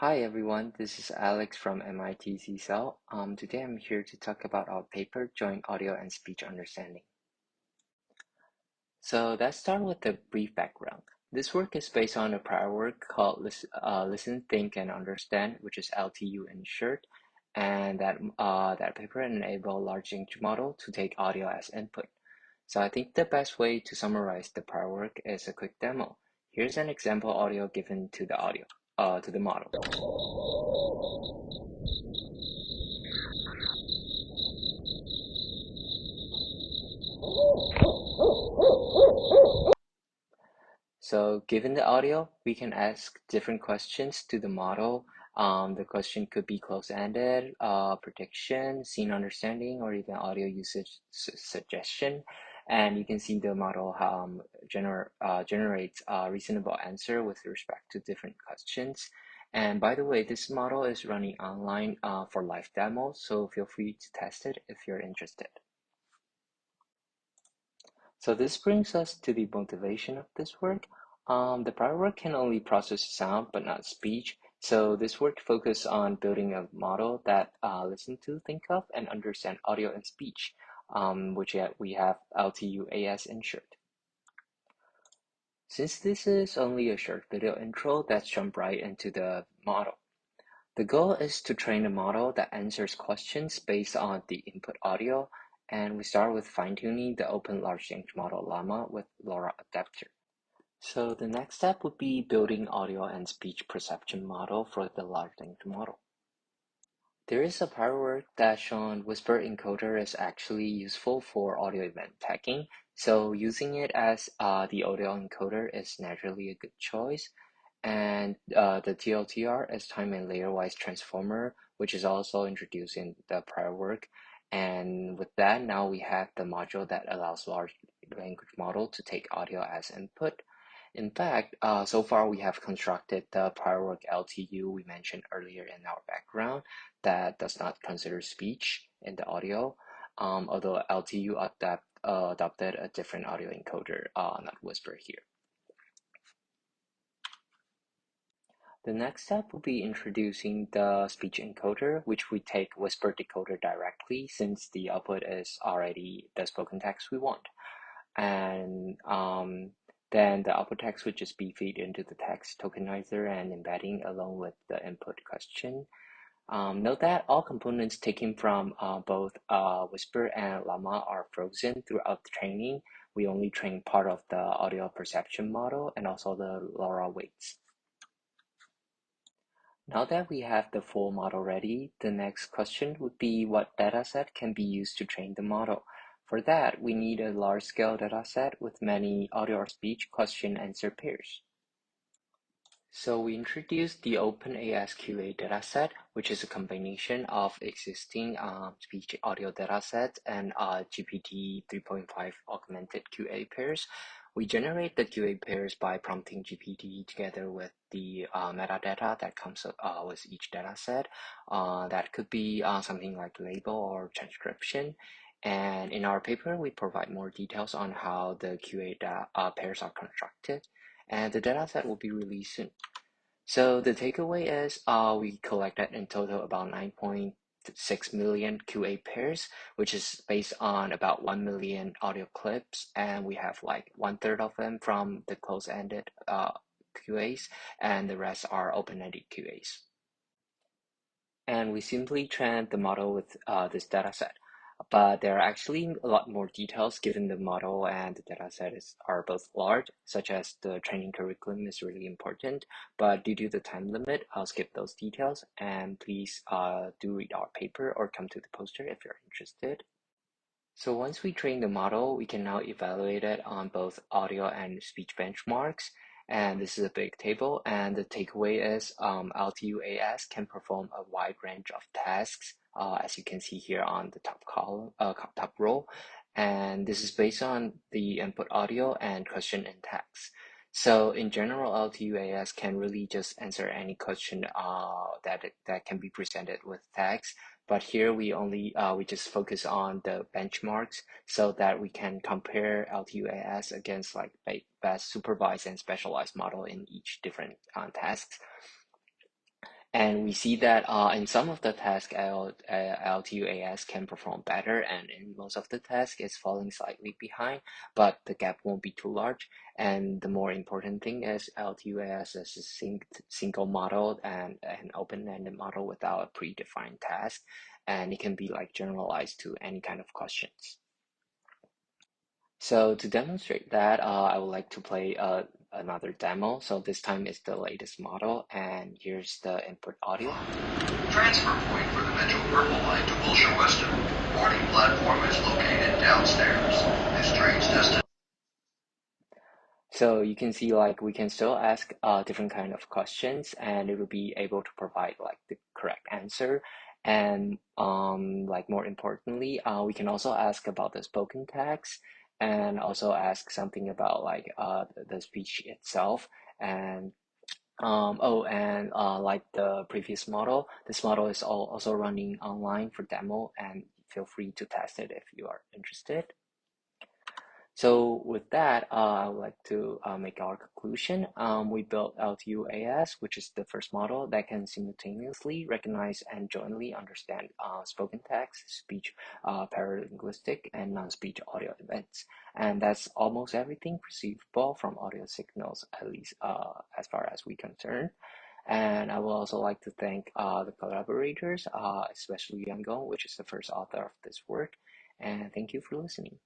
Hi everyone, this is Alex from MIT CSL. Today I'm here to talk about our paper, Joint Audio and Speech Understanding. So let's start with a brief background. This work is based on a prior work called Listen, Think, and Understand, which is LTU in short, and that paper enabled large language model to take audio as input. So I think the best way to summarize the prior work is a quick demo. Here's an example audio given to the model. So given the audio, we can ask different questions to the model. The question could be close-ended, prediction, scene understanding, or even audio usage suggestion. And you can see the model generates a reasonable answer with respect to different questions. And by the way, this model is running online for live demos, so feel free to test it if you're interested. So this brings us to the motivation of this work. The prior work can only process sound but not speech. So this work focused on building a model that listen to, think of, and understand audio and speech, which we have LTU-AS in short. Since this is only a short video intro, let's jump right into the model. The goal is to train a model that answers questions based on the input audio, and we start with fine-tuning the open large language model Llama with LoRa adapter. So the next step would be building audio and speech perception model for the large language model. There is a prior work that shown whisper encoder is actually useful for audio event tagging, so using it as the audio encoder is naturally a good choice. And the TLTR is time and layer-wise transformer, which is also introduced in the prior work. And with that, now we have the module that allows large language model to take audio as input. In fact, so far we have constructed the prior work LTU we mentioned earlier in our background that does not consider speech in the audio, although LTU adopted a different audio encoder, not whisper here. The next step will be introducing the speech encoder, which we take whisper decoder directly since the output is already the spoken text we want. And then the output text would just be fed into the text tokenizer and embedding along with the input question. Note that all components taken from both Whisper and Llama are frozen throughout the training. We only train part of the audio perception model and also the LoRa weights. Now that we have the full model ready, the next question would be what dataset can be used to train the model. For that, we need a large-scale dataset with many audio or speech question-answer pairs. So we introduced the OpenASQA dataset, which is a combination of existing speech audio datasets and GPT 3.5 augmented QA pairs. We generate the QA pairs by prompting GPT together with the metadata that comes with each dataset. That could be something like label or transcription. And in our paper, we provide more details on how the QA pairs are constructed, and the dataset will be released soon. So the takeaway is we collected in total about 9.6 million QA pairs, which is based on about 1 million audio clips, and we have like 1/3 of them from the close-ended QAs, and the rest are open-ended QAs. And we simply trained the model with this dataset. But there are actually a lot more details given the model and the dataset are both large, such as the training curriculum is really important. But due to the time limit, I'll skip those details. And please do read our paper or come to the poster if you're interested. So once we train the model, we can now evaluate it on both audio and speech benchmarks. And this is a big table. And the takeaway is LTU-AS can perform a wide range of tasks, as you can see here on the top column, top row. And this is based on the input audio and question and text. So in general, LTU-AS can really just answer any question that can be presented with text. But here we just focus on the benchmarks so that we can compare LTU-AS against like best supervised and specialized model in each different tasks. And we see that in some of the tasks, LTUAS can perform better, and in most of the tasks, it's falling slightly behind, but the gap won't be too large. And the more important thing is LTUAS is a single model and an open-ended model without a predefined task, and it can be like generalized to any kind of questions. So to demonstrate that, I would like to play another demo. So this time is the latest model, and here's the input audio. Transfer point for the Metro Purple Line to Wilshire Western. Boarding platform is located downstairs. This train's destination. So you can see like we can still ask different kind of questions, and it will be able to provide like the correct answer. And like more importantly, we can also ask about the spoken text, and also ask something about like the speech itself. And like the previous model, this model is also running online for demo, and feel free to test it if you are interested. So with that, I would like to make our conclusion. We built LTU-AS, which is the first model that can simultaneously recognize and jointly understand spoken text, speech, paralinguistic, and non-speech audio events. And that's almost everything perceivable from audio signals, at least as far as we're concerned. And I would also like to thank the collaborators, especially Yangon, which is the first author of this work. And thank you for listening.